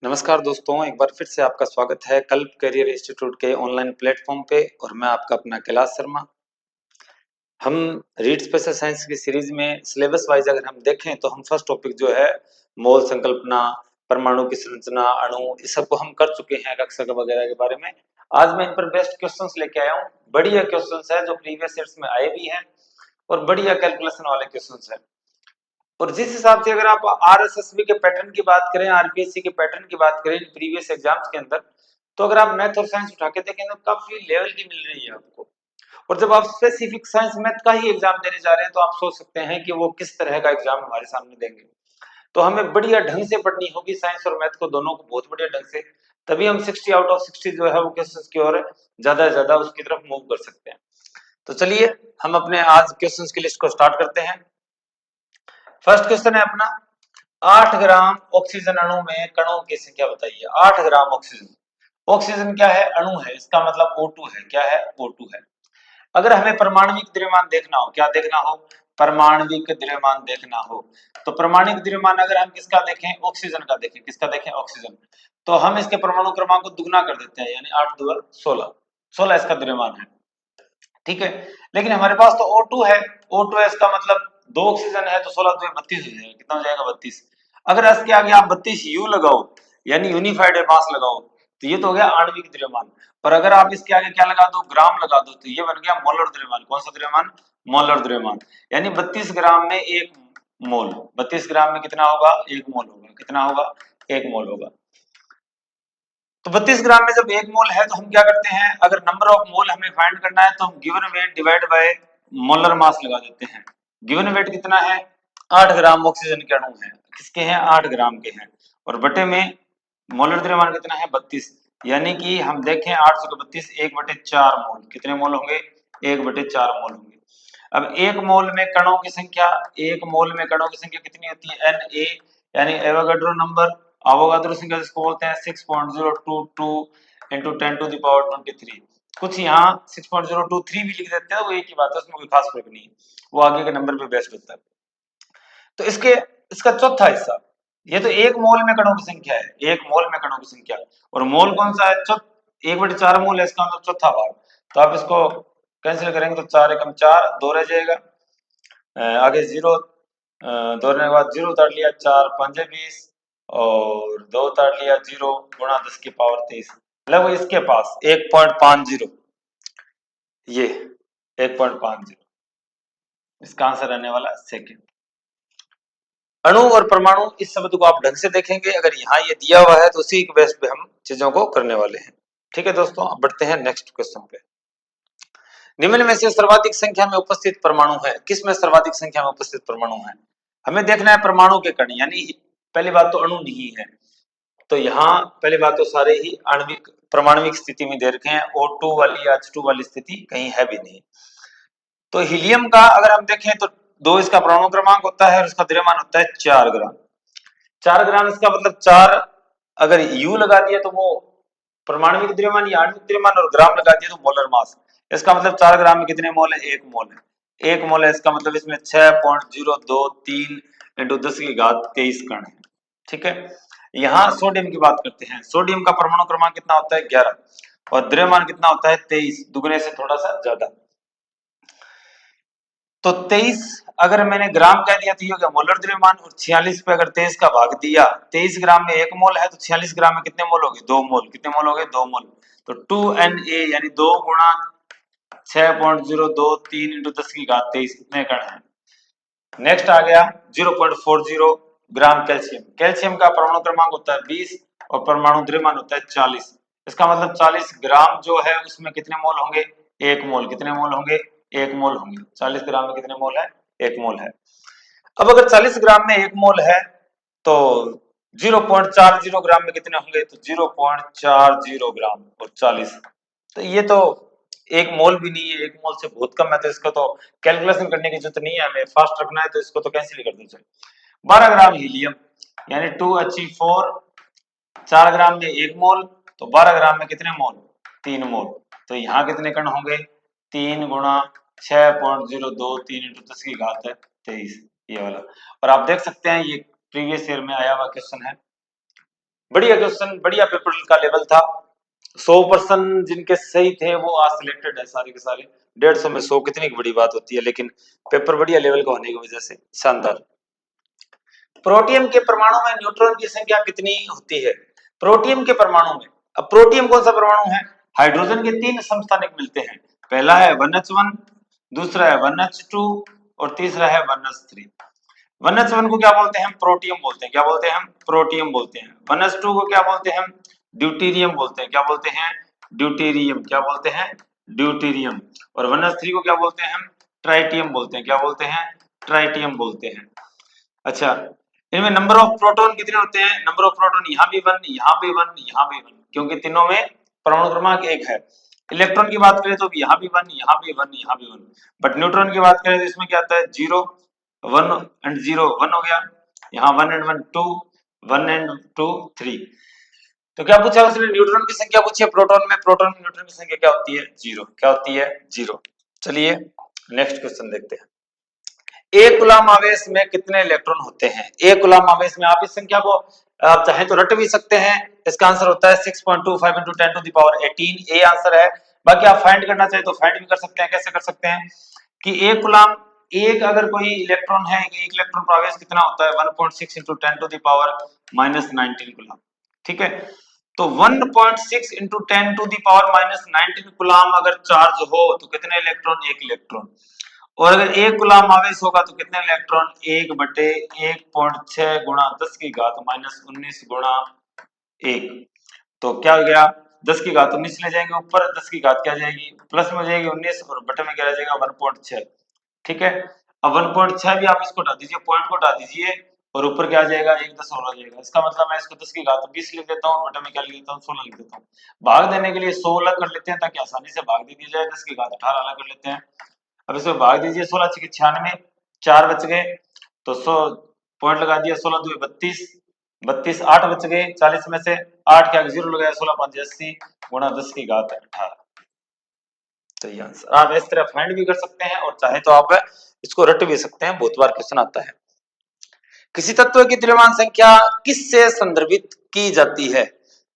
नमस्कार दोस्तों, एक बार फिर से आपका स्वागत है कल्प करियर इंस्टीट्यूट के ऑनलाइन प्लेटफॉर्म पे और मैं आपका अपना कैलाश शर्मा। हम रीड स्पेशल साइंस की सीरीज में सिलेबस वाइज अगर हम देखें तो हम फर्स्ट टॉपिक जो है मोल संकल्पना, परमाणु की संरचना, अणु, इस सब को हम कर चुके हैं कक्षा वगैरह के बारे में। आज मैं इन पर बेस्ट क्वेश्चंस लेके आया हूँ। बढ़िया क्वेश्चंस है जो प्रीवियस ईयर्स में आए भी हैं और बढ़िया कैलकुलेशन वाले क्वेश्चंस है। और जिस हिसाब से अगर आप आरएसएसबी के पैटर्न की बात करें, आरपीएससी के पैटर्न की बात करें प्रीवियस एग्जाम्स के अंदर, तो अगर आप मैथ और साइंस उठा के देखें तो काफी लेवल की मिल रही है आपको। और जब आप स्पेसिफिक साइंस मैथ का ही एग्जाम देने जा रहे हैं तो आप सोच सकते हैं कि वो किस तरह का एग्जाम हमारे सामने देंगे। तो हमें बढ़िया ढंग से पढ़नी होगी साइंस और मैथ को, दोनों को बहुत बढ़िया ढंग से, तभी हम 60 आउट ऑफ 60 जो है वो क्वेश्चंस की ओर ज्यादा से ज्यादा उसकी तरफ मूव कर सकते हैं। तो चलिए हम अपने आज क्वेश्चंस की लिस्ट को स्टार्ट करते हैं। फर्स्ट क्वेश्चन है अपना, 8 ग्राम ऑक्सीजन अणु में कणों की संख्या बताइए। 8 ग्राम ऑक्सीजन, ऑक्सीजन क्या है? अणु है, इसका मतलब O2 है। क्या है? O2 है। अगर हमें परमाणविक द्रव्यमान देखना हो, क्या देखना हो? परमाणविक द्रव्यमान देखना हो, तो परमाणविक द्रव्यमान अगर हम किसका देखें? ऑक्सीजन का देखें। किसका देखें? ऑक्सीजन। तो हम इसके परमाणु क्रमांक को दुगना कर देते हैं, यानी 8 दूना 16, 16 इसका द्रव्यमान है। ठीक है, लेकिन हमारे पास तो O2 है। O2 है, इसका मतलब 2 ऑक्सीजन है, तो 16 2 32 हो जाएगा। कितना हो जाएगा? 32। अगर इसके आगे आप 32 U लगाओ, यानी यूनिफाइड मास लगाओ, तो ये तो हो गया आणविक द्रव्यमान। और अगर आप इसके आगे क्या लगा दो? ग्राम लगा दो, तो ये बन गया मोलर द्रव्यमान। कौन सा द्रव्यमान? मोलर द्रव्यमान। यानी 32 ग्राम में 1 मोल। 32 ग्राम में कितना होगा? 1 मोल होगा। कितना होगा? 1 मोल होगा। तो 32 ग्राम में जब 1 मोल है तो हम क्या करते हैं? अगर नंबर ऑफ मोल हमें फाइंड करना है तो हम given weight divide by molar mass लगा देते हैं। गिवन वेट कितना है? 8 ग्राम ऑक्सीजन के अणु हैं। किसके हैं? 8 ग्राम के हैं। और बटे में मोलर द्रव्यमान कितना है? 32। यानी कि हम देखें 8 से 32, 1/4 मोल। कितने मोल होंगे? 1/4 मोल होंगे। अब 1 मोल में कणों की संख्या, 1 मोल में कणों की संख्या कितनी होती है? Na, यानी एवोगाड्रो नंबर। अवोगाद्रो संख्या जिसको बोलते हैं 6.022 into 10 to the power 23। कुछ यहाँ 6.023 भी लिख देते हैं, वो एक ही बात है, उसमें कोई खास फर्क नहीं है, वो आगे के नंबर पे बेस्ड होता है। तो इसका चौथा हिस्सा, ये तो 1 मोल में कणों की संख्या है, 1 मोल में कणों की संख्या। और मोल कौन सा है? 1/4 मोल है, इसका मतलब चौथा भाग। तो आप इसको कैंसिल करेंगे तो 4 एकम 4, 2 रह जाएगा। आगे 0 तोड़ने के बाद 0 उतार लिया, 4 पंजे 20 और 2 उतार लिया, 0 गुणा 10 की पावर 23। मतलब इसके पास 1.50, ये 1.50 इसका आंसर रहने वाला सेकंड। अणु और परमाणु, इस शब्द को आप ढंग से देखेंगे, अगर यहाँ ये दिया हुआ है तो उसी के बेस पे हम चीजों को करने वाले हैं। ठीक है दोस्तों, अब बढ़ते हैं नेक्स्ट क्वेश्चन पे। निम्न में से सर्वाधिक संख्या में उपस्थित परमाणु है। किस में सर्वाधिक संख्या में उपस्थित परमाणु है? हमें देखना है परमाणु के कण, यानी पहली बात तो अणु नहीं है, तो यहाँ पहली बात तो सारे ही आणविक परमाणविक स्थिति में दे रखे हैं। O2 वाली या H2 वाली स्थिति कहीं है भी नहीं। तो हीलियम का अगर हम देखें तो 2 इसका परमाणु क्रमांक होता है और इसका द्रव्यमान होता है 4 ग्राम। 4 ग्राम इसका मतलब 4, अगर U लगा दिया तो वो परमाणविक द्रव्यमान या आणविक द्रव्यमान, और ग्राम लगा दिया तो मोलर मास। इसका मतलब 4 ग्राम में कितने मोल है? 1 मोल है। 1 मोल है, इसका मतलब इसमें 6.023 into 10 की घात 23 कण है। ठीक है, यहाँ सोडियम की बात करते हैं। सोडियम का परमाणु क्रमांक कितना होता है? 11। और द्रव्यमान कितना होता है? 23, दुगने से थोड़ा सा ज्यादा। तो 23 अगर मैंने ग्राम कह दिया तो ये हो गया मोलर द्रव्यमान, और 46 पे अगर 23 का भाग दिया, 23 ग्राम में 1 मोल है तो 46 ग्राम में कितने मोल हो गए? 2 मोल। कितने मोल हो गए? 2 मोल। तो 2Na यानी 2 गुणा 6.023 इंटू 10 की घात 23 इतने कण है। नेक्स्ट आ गया 0.40 ग्राम कैल्शियम। कैल्शियम का परमाणु क्रमांक होता है 20 और परमाणु द्रव्यमान होता है 40। इसका मतलब 40 ग्राम जो है उसमें कितने मोल होंगे? 1 मोल। कितने मोल होंगे? 1 मोल होंगे। 40 ग्राम में कितने मोल है? 1 मोल है। अब अगर 40 ग्राम में 1 मोल है तो 0.40 ग्राम में कितने होंगे? तो 0.40 ग्राम और 40, तो ये तो 1 मोल भी नहीं है, 1 मोल से बहुत कम है। तो इसको तो कैलकुलेशन करने की जरूरत नहीं है, हमें फास्ट रखना है, तो इसको तो कैंसिल कर दो। 12 ग्राम हीलियम यानी 2He4, 4 ग्राम में 1 मोल, तो 12 ग्राम में कितने मोल? 3 मोल। तो यहाँ कितने कण होंगे? 3 गुणा 6.023 इंटू 10 की घात है 23, ये वाला। और आप देख सकते हैं ये प्रीवियस ईयर में आया हुआ क्वेश्चन है। बढ़िया क्वेश्चन, बढ़िया पेपर का लेवल था। 100% जिनके सही थे वो आज सिलेक्टेड है सारे के सारे। 150 में 100 कितनी बड़ी बात होती है, लेकिन पेपर बढ़िया लेवल का होने की वजह से शानदार। प्रोटियम के परमाणु में न्यूट्रॉन की संख्या कितनी होती है? प्रोटियम के परमाणु में, अब प्रोटियम कौन सा परमाणु है? हाइड्रोजन के 3 समस्थानिक मिलते हैं। पहला है 1h1, दूसरा है 1h2 और तीसरा है 1h3। 1h1 को क्या बोलते हैं? हम प्रोटियम बोलते हैं। क्या बोलते हैं? हम प्रोटियम बोलते हैं। 1h2 को क्या बोलते हैं? हम ड्यूटेरियम बोलते हैं। क्या बोलते हैं? ड्यूटेरियम। क्या बोलते हैं? ड्यूटेरियम। और 1h3 को क्या बोलते हैं? हम ट्राइटियम बोलते हैं। क्या बोलते हैं? ट्राइटियम बोलते हैं। अच्छा, इनमें नंबर ऑफ प्रोटॉन कितने होते हैं? नंबर ऑफ प्रोटॉन यहाँ भी 1, यहाँ भी 1, यहाँ भी 1, क्योंकि तीनों में परमाणु क्रमांक 1 है। इलेक्ट्रॉन की बात करें तो यहाँ भी 1, यहाँ भी 1, यहाँ भी 1। बट न्यूट्रॉन की बात करें तो इसमें क्या आता है? 0, 1 एंड 0 1 हो गया। यहाँ 1 एंड 1 2, 1 एंड 2 3। तो क्या पूछा उसने? न्यूट्रॉन की संख्या पूछी है प्रोटॉन में। प्रोटॉन में न्यूट्रॉन की संख्या क्या होती है? 0। क्या होती है? 0। चलिए नेक्स्ट क्वेश्चन देखते हैं। एक कूलम आवेश में कितने इलेक्ट्रॉन होते हैं? एक कूलम आवेश में, आप इस संख्या को आप चाहे तो रट भी सकते हैं। इसका आंसर होता है 6.25 × 10⁻18। ए आंसर है। बाकी आप फाइंड करना चाहे तो फाइंड भी कर सकते हैं। कैसे कर सकते हैं कि एक कूलम, एक अगर कोई इलेक्ट्रॉन है, एक इलेक्ट्रॉन का आवेश कितना होता है? 1.6 × 10⁻19 कूलम। ठीक है, तो 1.6 × 10⁻19 कूलम अगर चार्ज हो तो कितने इलेक्ट्रॉन? एक इलेक्ट्रॉन। और अगर एक कूलम आवेश होगा तो कितने इलेक्ट्रॉन? 1/1.6 × 10⁻−19 × 1। तो क्या हो गया? 10⁻19 ले जाएंगे ऊपर, 10 क्या जाएगी? प्लस में हो जाएगी 19 और बटे में क्या रह जाएगा? 1.6। ठीक है, अब 1.6 भी आप इसको हटा दीजिए, पॉइंट को हटा दीजिए और ऊपर क्या आ जाएगा? 1 10 और आ जाएगा। इसका मतलब मैं इसको 10⁻20 लिख देता हूँ, बटे में क्या लिख देता हूँ? 16 लिख देता हूँ। भाग देने के लिए 100 अलग कर लेते हैं ताकि आसानी से भाग दे दिया जाए। 10⁻18 अलग कर लेते हैं। अब इसको भाग दीजिए, 16 × 96, 4 बच गए तो 100 पॉइंट लगा दिया, 16 2 32, 32 8 बच गए 40 में से, 8 के आगे 0 लगाया, 16 5 80 गुणा 10⁻18। तो ये आंसर आप इस तरह फाइंड भी कर सकते हैं और चाहे तो आप इसको रट भी सकते हैं। बहुत बार क्वेश्चन आता है। किसी तत्व की द्रव्यमान संख्या किससे संदर्भित की जाती है?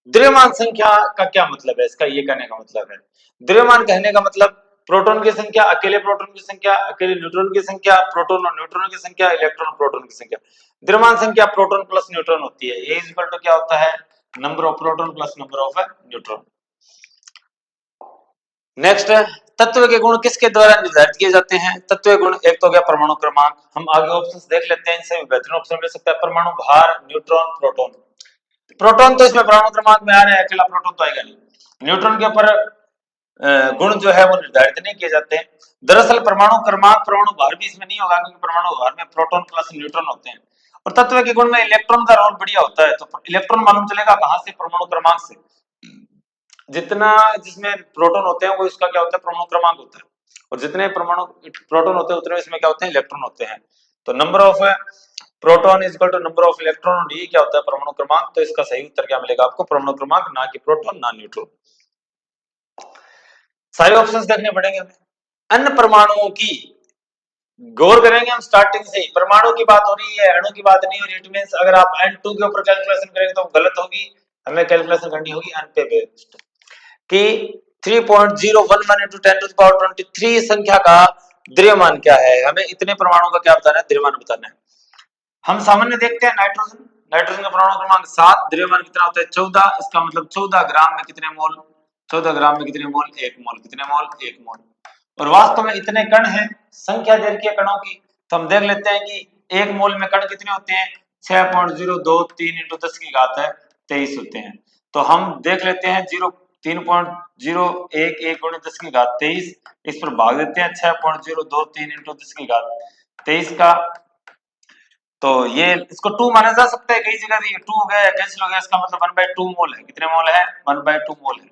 द्रव्यमान संख्या का क्या मतलब है? इसका ये कहने का मतलब है, द्रव्यमान कहने का मतलब प्रोटॉन की संख्या, अकेले प्रोटॉन की संख्या, अकेले न्यूट्रॉन की संख्या, प्रोटॉन और न्यूट्रॉन की संख्या, इलेक्ट्रॉन प्रोटॉन की संख्या। द्रव्यमान संख्या प्रोटॉन प्लस न्यूट्रॉन होती है। ए इक्वल टू क्या होता है? Number of proton plus number of neutron. Next है, तत्व के गुण किसके द्वारा निर्धारित किए जाते हैं? तत्व के गुण, एक तो हो गया परमाणु क्रमांक। हम आगे ऑप्शंस देख लेते हैं, इनसे बेहतरीन ऑप्शन मिल सकता है। परमाणु भार, न्यूट्रॉन, प्रोटॉन। प्रोटॉन तो इसमें परमाणु क्रमांक में आ रहा है, अकेला प्रोटॉन तो आएगा नहीं। न्यूट्रॉन के ऊपर गुण जो है वो निर्धारित नहीं किए जाते हैं। दरअसल परमाणु क्रमांक, परमाणु भार भी इसमें नहीं होगा, क्योंकि परमाणु भार में प्रोटॉन प्लस न्यूट्रॉन होते हैं। और तत्व के गुण में इलेक्ट्रॉन का रोल बढ़िया होता है। तो इलेक्ट्रॉन मालूम चलेगा कहां से? परमाणु क्रमांक से। जितना जिसमें प्रोटॉन होते हैं वो इसका क्या होता है? परमाणु क्रमांक होता है। और जितने परमाणु प्रोटॉन होते हैं उतने इसमें क्या होते हैं? इलेक्ट्रॉन होते हैं। तो number of proton is equal to number of electron, और ये क्या होता है? परमाणु क्रमांक। तो इसका सही उत्तर क्या मिलेगा आपको? परमाणु क्रमांक, ना कि प्रोटॉन ना न्यूट्रॉन। सारे ऑप्शंस देखने पड़ेंगे हमें। अन्य परमाणुओं की गौर करेंगे हम स्टार्टिंग से ही। परमाणु की बात हो रही है, अणु की बात नहीं हो रही। इट मींस अगर आप N2 के ऊपर कैलकुलेशन करेंगे तो गलत होगी। हमें कैलकुलेशन करनी होगी N पे बेस्ड कि 3.011 × 10⁻23 संख्या का द्रव्यमान क्या है। हमें इतने परमाणु का क्या बताना है? द्रव्यमान बताना है। हम सामान्य देखते हैं नाइट्रोजन, नाइट्रोजन का परमाणु क्रमांक 7, द्रव्यमान कितना होता है? 14। इसका मतलब 14 ग्राम में कितने मोल? 14 ग्राम में कितने मोल? 1 मोल। कितने मोल? 1 मोल। और वास्तव में इतने कण हैं, संख्या दे रखी है कणों की, तो हम देख लेते हैं कि 1 मोल में कण कितने होते हैं? 6.023 × 10⁻23 होते हैं। तो हम देख लेते हैं 3.011 × 10⁻23, इस पर भाग देते हैं 6.023 × 10⁻23 का। तो ये इसको 2 माना जा सकता है कई जगह। ये 2 हो गया, कैंसिल हो गया, इसका मतलब 1/2 मोल है। कितने मोल है? 1/2 मोल है।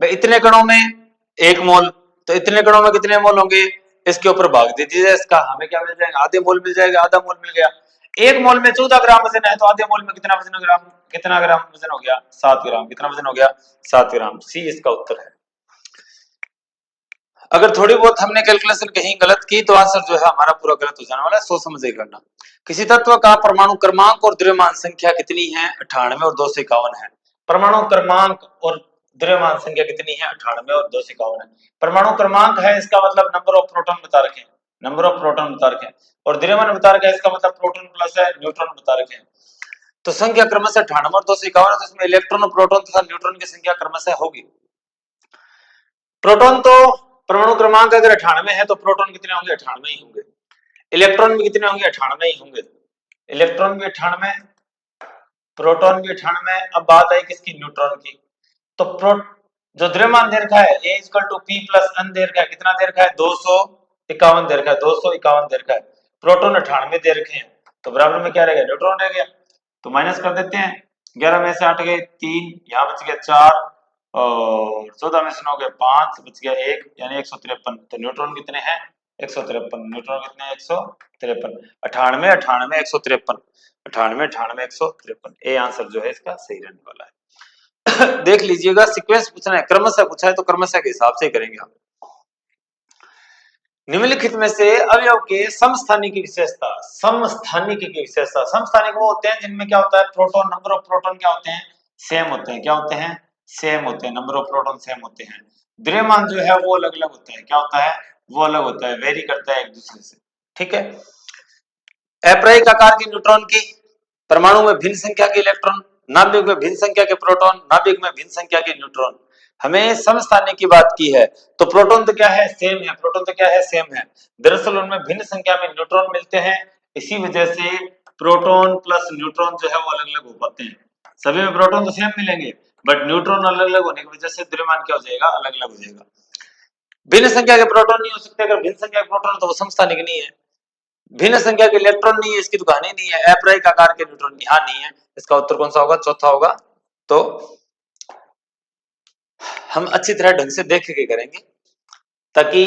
भाई इतने कणों में 1 मोल, तो इतने कणों में कितने मोल होंगे? इसके ऊपर भाग दे दीजिए इसका, हमें क्या मिल जाएगा? आधे मोल मिल जाएगा। आधा मोल मिल गया। 1 मोल में 14 ग्राम वजन है, तो आधे मोल में कितना वजन? ग्राम, कितना ग्राम वजन हो गया? 7 ग्राम। कितना वजन हो गया? 7 ग्राम। सी इसका उत्तर है। अगर थोड़ी बहुत हमने कैलकुलेशन कहीं गलत की तो आंसर जो है हमारा पूरा गलत हो जाने वाला है, सोच समझ के करना। किसी तत्व का परमाणु क्रमांक और द्रव्यमान संख्या कितनी है? 98 और 251 है। परमाणु क्रमांक और द्रव्यमान संख्या कितनी है? 98 और 251 है। परमाणु क्रमांक है, इसका मतलब नंबर ऑफ प्रोटॉन बता रखे हैं, नंबर ऑफ प्रोटॉन बता रखे हैं, और द्रव्यमान बता रखे हैं, इसका मतलब प्रोटॉन प्लस है, न्यूट्रॉन बता रखे हैं। तो संख्या क्रमशः 98 और 251 है, तो इसमें इलेक्ट्रॉन और प्रोटॉन तथा न्यूट्रॉन की संख्या क्रमशः होगी। प्रोटॉन तो परमाणु क्रमांक अगर 98 है तो प्रोटॉन कितने होंगे? 98 ही होंगे। इलेक्ट्रॉन भी कितने होंगे? 98 ही होंगे। इलेक्ट्रॉन भी 98, प्रोटॉन भी 98। अब बात आई किसकी? न्यूट्रॉन की। तो जो द्रव्यमान दे रखा है A = P + N दे रखा है, कितना दे रखा है? 251 दे रखा है, 251 दे रखा है। प्रोटॉन 98 दे रखे हैं, तो बराबर में क्या रहेगा? न्यूट्रॉन रह गया। तो माइनस कर देते हैं, 11 में से 8 गए 3, यहाँ बच गया 4, और 14 में से 9 गए 5, बच गया 1, यानी 153। तो न्यूट्रॉन कितने हैं? 153। न्यूट्रॉन कितने हैं? 153। 98 98 153, 98 98 153, ये आंसर जो है इसका सही रहने वाला है। देख लीजिएगा, सीक्वेंस पूछना है, क्रमशः पूछा है तो क्रमशः के हिसाब से करेंगे हम। निम्नलिखित में से अवयव के समस्थानिक विशेषता, समस्थानिक की विशेषता। समस्थानिक वो होते हैं जिनमें क्या होता है? प्रोटॉन, नंबर ऑफ प्रोटॉन क्या होते हैं? सेम होते हैं। क्या होते हैं? सेम होते हैं, नंबर ऑफ प्रोटॉन सेम होते हैं। द्रव्यमान जो है वो अलग अलग होता है। क्या होता है? वो अलग होता है, वेरी करता है एक दूसरे से। ठीक है। अप्रायिक आकार के न्यूट्रॉन की, परमाणु में भिन्न संख्या के इलेक्ट्रॉन, नाभिक में भिन्न संख्या के प्रोटॉन, नाभिक में भिन्न संख्या के न्यूट्रॉन। हमें समस्थानिक की बात की है, तो प्रोटॉन तो क्या है? सेम है। प्रोटॉन तो क्या है? सेम है। दरअसल उनमें भिन्न संख्या में न्यूट्रॉन मिलते हैं, इसी वजह से प्रोटॉन प्लस न्यूट्रॉन जो है वो अलग अलग हो पाते हैं। सभी में प्रोटॉन तो सेम मिलेंगे, बट न्यूट्रॉन अलग अलग होने की वजह से द्रव्यमान क्या हो जाएगा? अलग अलग हो जाएगा। भिन्न संख्या के प्रोटॉन नहीं हो सकते। अगर भिन्न संख्या के प्रोटॉन तो वो समस्थानिक नहीं है। भिन्न संख्या के इलेक्ट्रॉन नहीं है, इसकी तो कहानी नहीं है। अप्रायिक आकार के न्यूट्रॉन यहाँ नहीं है। इसका उत्तर कौन सा होगा? चौथा होगा। तो हम अच्छी तरह ढंग से देख के करेंगे, ताकि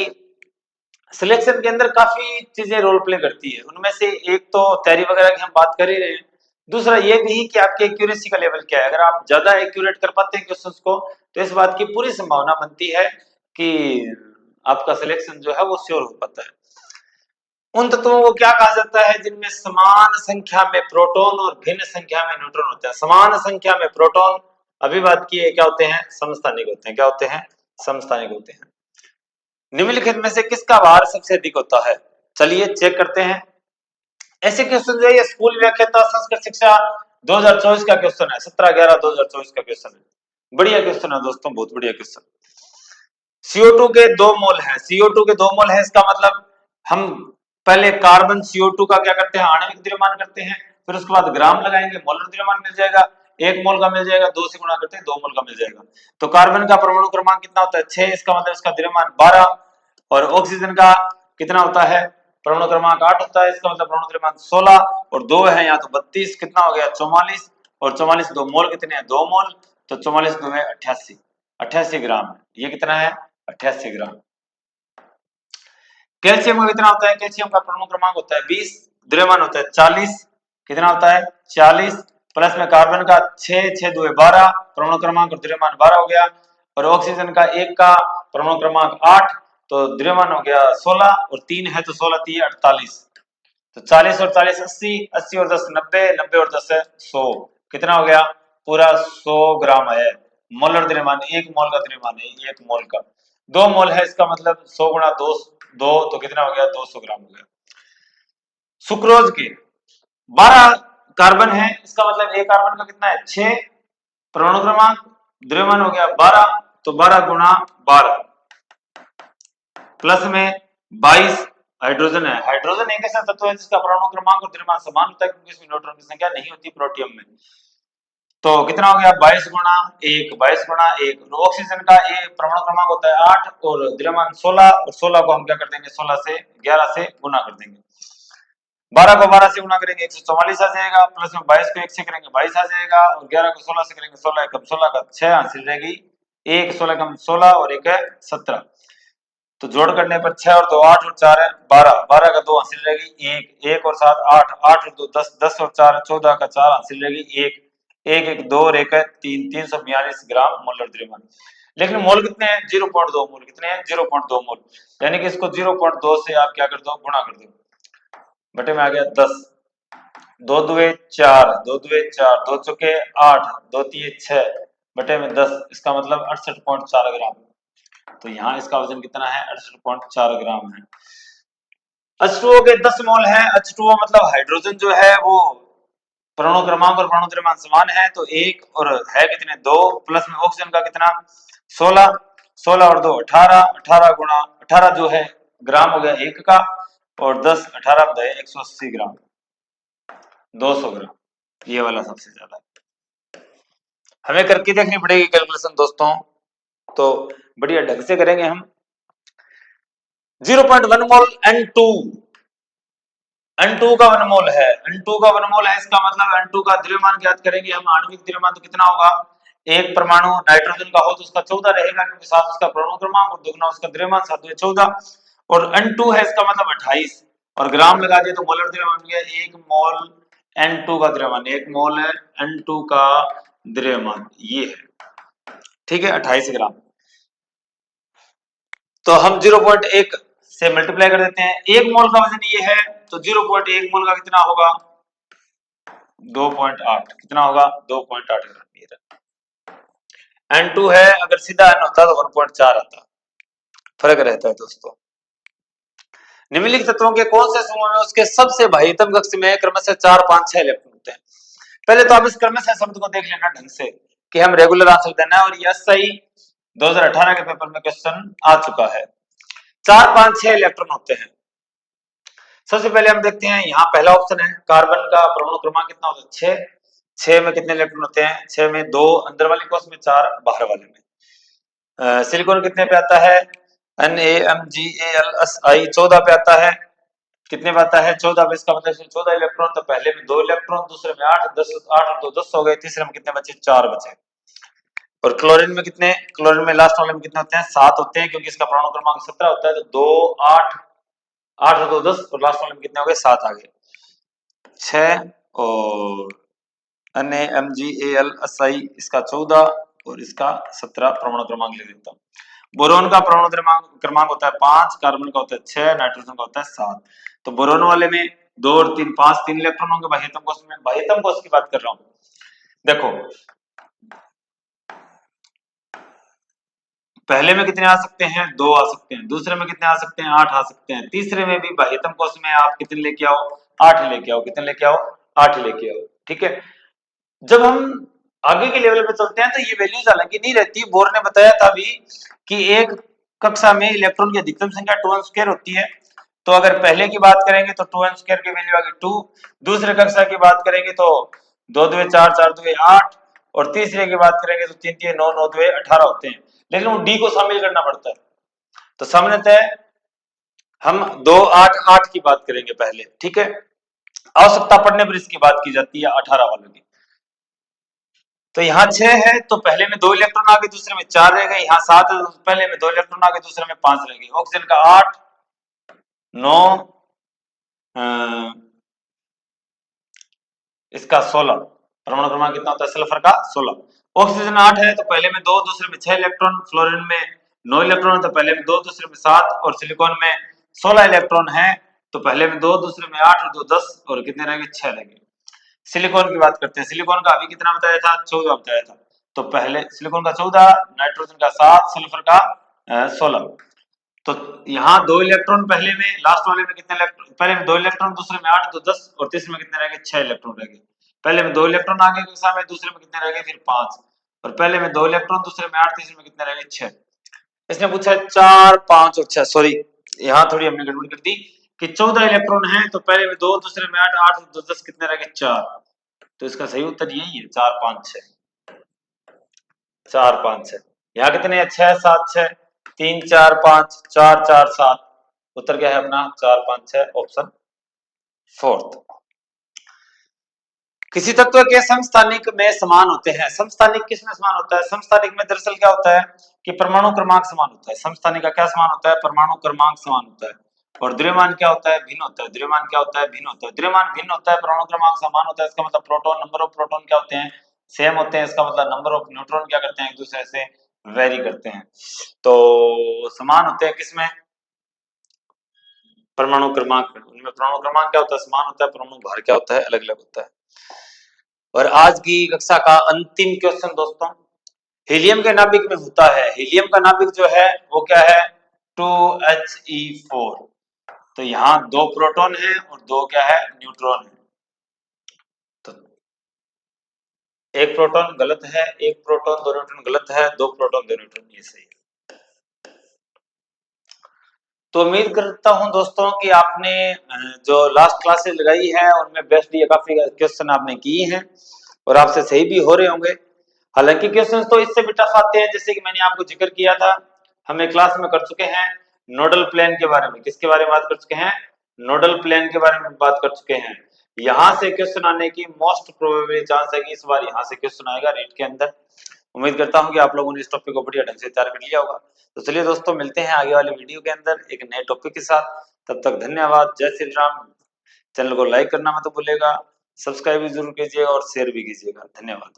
सिलेक्शन के अंदर काफी चीजें रोल प्ले करती है। उनमें से एक तो तैयारी वगैरह की हम बात कर ही रहे हैं, दूसरा ये भी कि आपके एक्यूरेसी का लेवल क्या है। अगर आप ज्यादा एक्यूरेट कर पाते हैं क्वेश्चंस को, तो इस बात की पूरी संभावना बनती है कि आपका सिलेक्शन जो है वो श्योर हो पाता है। उन तत्वों को क्या कहा जाता है जिनमें समान संख्या में प्रोटॉन और भिन्न संख्या में न्यूट्रॉन होते हैं? समान संख्या में प्रोटॉन, अभी बात की है, क्या होते हैं? समस्थानिक होते हैं। क्या होते हैं? समस्थानिक होते हैं। निम्नलिखित में से किसका भार सबसे अधिक होता है? चलिए चेक करते हैं। ऐसे क्वेश्चन जो है स्कूल व्याख्याता संस्कृत शिक्षा 2024 का क्वेश्चन है, 17/11/2024 का क्वेश्चन है। बढ़िया क्वेश्चन है दोस्तों, बहुत बढ़िया क्वेश्चन। CO2 के 2 मोल है, CO2 के 2 मोल है, इसका मतलब हम पहले कार्बन CO2 का क्या करते हैं? आणविक द्रव्यमान करते हैं, फिर उसके बाद ग्राम लगाएंगे, मोलर द्रव्यमान मिल जाएगा। 1 मोल का मिल जाएगा, 2 से गुणा करते हैं 2 मोल का मिल जाएगा। तो कार्बन का परमाणु क्रमांक कितना होता है? 6, इसका मतलब इसका द्रव्यमान 12। और ऑक्सीजन का कितना होता है? परमाणु क्रमांक 8 होता है, इसका मतलब परमाणु द्रव्यमान 16, और 2 है यहाँ तो 32, कितना हो गया? 44, और 44 2 मोल कितने हैं? 2 मोल, तो 44 2 है 88, 88 ग्राम। ये कितना है? 88 ग्राम। कैल्शियम का कितना होता है? कैल्शियम का परमाणु क्रमांक होता है 20, द्रव्यमान होता है 40, कितना होता है? 40, प्लस में कार्बन का 6, 6 2 12, परमाणु क्रमांक और द्रव्यमान 12 हो गया, और ऑक्सीजन का 1 का परमाणु क्रमांक 8, तो द्रव्यमान हो गया 16, और 3 है तो 16 3 48, तो 40 और 40 80, 80 और 10 90, 90 और 10 है 100, कितना हो गया? पूरा 100 ग्राम है। मोलर द्रव्यमान, 1 मोल का द्रव्यमान है, 1 मोल का। 2 मोल है, इसका मतलब 100 गुणा 2, तो कितना हो गया? 200 ग्राम हो गया। सुक्रोज के 12 कार्बन है, इसका मतलब एक कार्बन का कितना है? 6, परमाणु क्रमांक, द्रव्यमान हो गया 12, तो 12 गुणा 12, प्लस में 22 हाइड्रोजन है। हाइड्रोजन एक ऐसा तत्व है जिसका परमाणु क्रमांक और द्रव्यमान समान होता है, क्योंकि इसमें न्यूट्रॉन की संख्या नहीं होती प्रोटियम में। तो कितना हो गया? 22 गुणा 1, 22 गुणा 1। ऑक्सीजन का ये परमाणु क्रमांक होता है 8 और द्रव्यमान 16, और 16 को हम क्या कर देंगे? 16 से 11 से गुना कर देंगे। 12 को 12 से गुना करेंगे 144 आ जाएगा, प्लस में 22 को 1 से करेंगे 22 आ जाएगा, और 11 को 16 से करेंगे 16 एकम 16 का 6 हासिल रहेगी, 1 16 कम 16 और 1 है 17। तो जोड़ करने पर 6 और 2 8 और 4 है 12, 12 का 2 हासिल रहेगी 1, 1 और 7 8, 8 और 2 10, 10 और 4 14 का 4 हासिल रहेगी 1, एक एक दो और एक है तीन, 342 ग्राम मोलर द्रव्यमान। लेकिन मोल कितने हैं? 0.2 मोल। कितने हैं? 0.2 मोल। यानी कि इसको 0.2 से आप क्या कर दो? गुणा कर दो। बटे में आ गया 10, दो दुए 4, दो दुए 4, दो चौके 8, दो तिये 6, बटे में 10। इसका मतलब 68.4 ग्राम। तो यहाँ इसका वजन कितना है? 68.4 ग्राम है। H2O के 10 मोल है। H2O मतलब हाइड्रोजन जो है वो परमाणु क्रमांक और परमाणु द्रव्यमान समान है, तो एक और है कितने? 2, प्लस में ऑक्सीजन का कितना? 16, 16 और 2 18, 18 गुणा 18 जो है ग्राम हो गया एक का, और 10 18 बताए 180 ग्राम, 200 ग्राम। ये वाला सबसे ज्यादा है। हमें करके देखनी पड़ेगी कैलकुलेशन दोस्तों, तो बढ़िया ढंग से करेंगे हम। 0.1 मोल N2, N2 का वनमोल है। N2 का वनमोल है, इसका मतलब N2 का द्रव्यमान ज्ञात करेंगे हम। आणविक द्रव्यमान तो कितना होगा? एक परमाणु नाइट्रोजन का हो तो उसका 14 रहेगा, क्योंकि 7 उसका परमाणु क्रमांक और दुगना उसका द्रव्यमान, 7 दूनी 14, और N2 है इसका मतलब 28, और ग्राम लगा दिए तो मोलर द्रव्यमान बन गया 1 मोल N2 का द्रव्यमान। 1 मोल है N2 का द्रव्यमान, ये है, ठीक है, 28 ग्राम। तो हम 0.1 से मल्टीप्लाई कर देते हैं। 1 मोल का वजन ये है, तो 0.1 मोल का कितना होगा? 2.8। कितना होगा? 2.8 ग्राम। N2 है, अगर सीधा N होता तो 1.4 आता। फर्क रहता है दोस्तों। निम्नलिखित तत्वों के कौन से समूह में उसके सबसे भारीतम कक्ष में क्रमशः 4 5 6 इलेक्ट्रॉन होते हैं? पहले तो आप इस क्रमशः शब्द को देख लेना ढंग से कि हम रेगुलर आंसर देना है, और यह सही 2018 के पेपर में क्वेश्चन आ चुका है। 4 5 6 इलेक्ट्रॉन होते हैं। सबसे पहले हम देखते हैं, यहाँ पहला ऑप्शन है, कार्बन का परमाणु क्रमांक कितना होता है? 6। 6 में कितने इलेक्ट्रॉन होते हैं? 6 में 2 अंदर वाले कोष में, 4 बाहर वाले में। सिलिकॉन कितने पे आता है? NaMgAlSi 14 पे आता है। कितने पे आता है? 14 पे। इसका मतलब 14 इलेक्ट्रॉन, तो पहले में 2 इलेक्ट्रॉन, दूसरे में 8, 10 8 और 2 10 हो गए, तीसरे में कितने बचे? 4 बचे। और क्लोरीन में कितने? क्लोरीन में लास्ट वाले में कितने होते हैं? 7 होते हैं, क्योंकि इसका परमाणु क्रमांक 17 होता है, तो 2 8 8 और 2 10, और लास्ट वाले में कितने हो गए? 7 आ गए। 6 और NaMgAlSi इसका 14 और इसका 17 परमाणु क्रमांक ले लेता हूँ। बोरोन का परमाणु क्रमांक होता है 5, कार्बन का होता है 6, नाइट्रोजन का होता है 7। तो बोरोन वाले में 2 और 3 5 3 इलेक्ट्रॉन होंगे बाह्यतम कोष में। बाह्यतम कोष की बात कर रहा हूं। देखो पहले में कितने आ सकते हैं? 2 आ सकते हैं। दूसरे में कितने आ सकते हैं? 8 आ सकते हैं। तीसरे में भी बाह्यतम कोष में आप कितने लेके आओ? 8 लेके आओ। कितने लेके आओ? 8 लेके आओ, ठीक है। जब हम आगे के लेवल पे चलते हैं तो ये वैल्यूज हालांकि नहीं रहती। बोर ने बताया था अभी कि एक कक्षा में इलेक्ट्रॉन की अधिकतम संख्या 2n स्क्वायर होती है। तो अगर पहले की बात करेंगे तो 2n स्क्वायर की वैल्यू आ गई 2। दूसरे कक्षा की बात करेंगे तो 2 दुए 4 4 दुए 8, और तीसरे की बात करेंगे तो 3 3 9 9 दुए 18 होते हैं। लेकिन वो डी को शामिल करना पड़ता है, तो सामान्यतः हम 2 8 8 की बात करेंगे पहले, ठीक है। आवश्यकता पड़ने पर इसकी बात की जाती है 18 वालों की। तो यहाँ 6 है, तो पहले में 2 इलेक्ट्रॉन आ गए, दूसरे में 4 रह गए। यहाँ 7 है, तो पहले में 2 इलेक्ट्रॉन आ गए, दूसरे में 5 रह गए। ऑक्सीजन का 8 9 इसका 16 परमाणु क्रमांक कितना होता है? सल्फर का 16। ऑक्सीजन 8 है, तो पहले में 2 दूसरे में 6 इलेक्ट्रॉन। फ्लोरीन में 9 इलेक्ट्रॉन, तो पहले में 2 दूसरे में 7, और सिलिकॉन में 16 इलेक्ट्रॉन है, तो पहले में 2 दूसरे में 8 और 2 10, और कितने रह गए? 6 रह गए। सिलिकॉन की बात करते हैं। सिलिकॉन का अभी कितना बताया था? 14 बताया था। तो पहले सिलिकॉन का 14, नाइट्रोजन का 7, सल्फर का 16। तो यहाँ 2 इलेक्ट्रॉन पहले में, लास्ट वाले में कितने इलेक्ट्रॉन? पहले में 2 इलेक्ट्रॉन, दूसरे में 8 2 10, और तीसरे में कितने रह गए? 6 इलेक्ट्रॉन रह गए। पहले में 2 इलेक्ट्रॉन आगे कक्षा में, दूसरे में कितने रह गए? फिर 5, और पहले में 2 इलेक्ट्रॉन, दूसरे में 8, तीसरे में कितने रह गए? 6। इसने पूछा है 4 5 और 6, सॉरी यहाँ थोड़ी हमने गड़बड़ कर दी कि 14 इलेक्ट्रॉन है, तो पहले में 2, दूसरे में 8 8 2 10, कितने रह गए? 4। तो इसका सही उत्तर यही है, 4 5 6। 4 5 6। यहाँ कितने हैं? 6 7 6, 3 4 5 4 4 7। उत्तर क्या है अपना? 4 5 6, ऑप्शन फोर्थ। किसी तत्व के समस्थानिक में समान होते हैं। समस्थानिक किसमें समान होता है? समस्थानिक में दरअसल क्या होता है कि परमाणु क्रमांक समान होता है। समस्थानिक का क्या समान होता है? परमाणु क्रमांक समान होता है। और द्रव्यमान क्या होता है? भिन्न होता है। द्रव्यमान क्या होता है? भिन्न होता है। द्रव्यमान भिन्न होता है, परमाणु क्रमांक समान होता है, इसका मतलब प्रोटॉन, नंबर ऑफ प्रोटॉन क्या होते हैं? सेम होते हैं, इसका मतलब नंबर ऑफ न्यूट्रॉन क्या करते हैं, एक दूसरे से वेरी करते हैं। तो समान होते हैं किसमें, परमाणु क्रमांक में। उनमें परमाणु क्रमांक क्या होता है, समान होता है, परमाणु भार क्या होता है, अलग अलग होता है। और आज की कक्षा का अंतिम क्वेश्चन दोस्तों, हीलियम के नाभिक में होता है, हीलियम का नाभिक जो है वो क्या है, 2He4। तो यहाँ 2 प्रोटॉन है और 2 क्या है, न्यूट्रॉन है। तो एक प्रोटॉन गलत है, एक प्रोटॉन 2 न्यूट्रॉन गलत है, 2 प्रोटॉन 2 न्यूट्रॉन ये सही है। तो उम्मीद करता हूं दोस्तों कि आपने जो लास्ट क्लासेस लगाई है उनमें बेस्ट ये काफी क्वेश्चन आपने किए हैं और आपसे सही भी हो रहे होंगे। हालांकि क्वेश्चंस तो इससे भी टफ आते हैं, जैसे कि मैंने आपको जिक्र किया था, हम एक क्लास में कर चुके हैं नोडल प्लेन के बारे में। किसके बारे में बात कर चुके हैं, नोडल प्लेन के बारे में बात कर चुके हैं। यहाँ से क्वेश्चन आने की मोस्ट प्रोबेबल चांस है कि इस बार यहाँ से क्वेश्चन आएगा रीट के अंदर। उम्मीद करता हूँ कि आप लोगों ने इस टॉपिक को बढ़िया ढंग से तैयार कर लिया होगा। तो चलिए दोस्तों, मिलते हैं आगे वाली वीडियो के अंदर एक नए टॉपिक के साथ। तब तक धन्यवाद, जय श्री राम। चैनल को लाइक करना मत भूलिएगा, सब्सक्राइब भी जरूर कीजिएगा और शेयर भी कीजिएगा। धन्यवाद।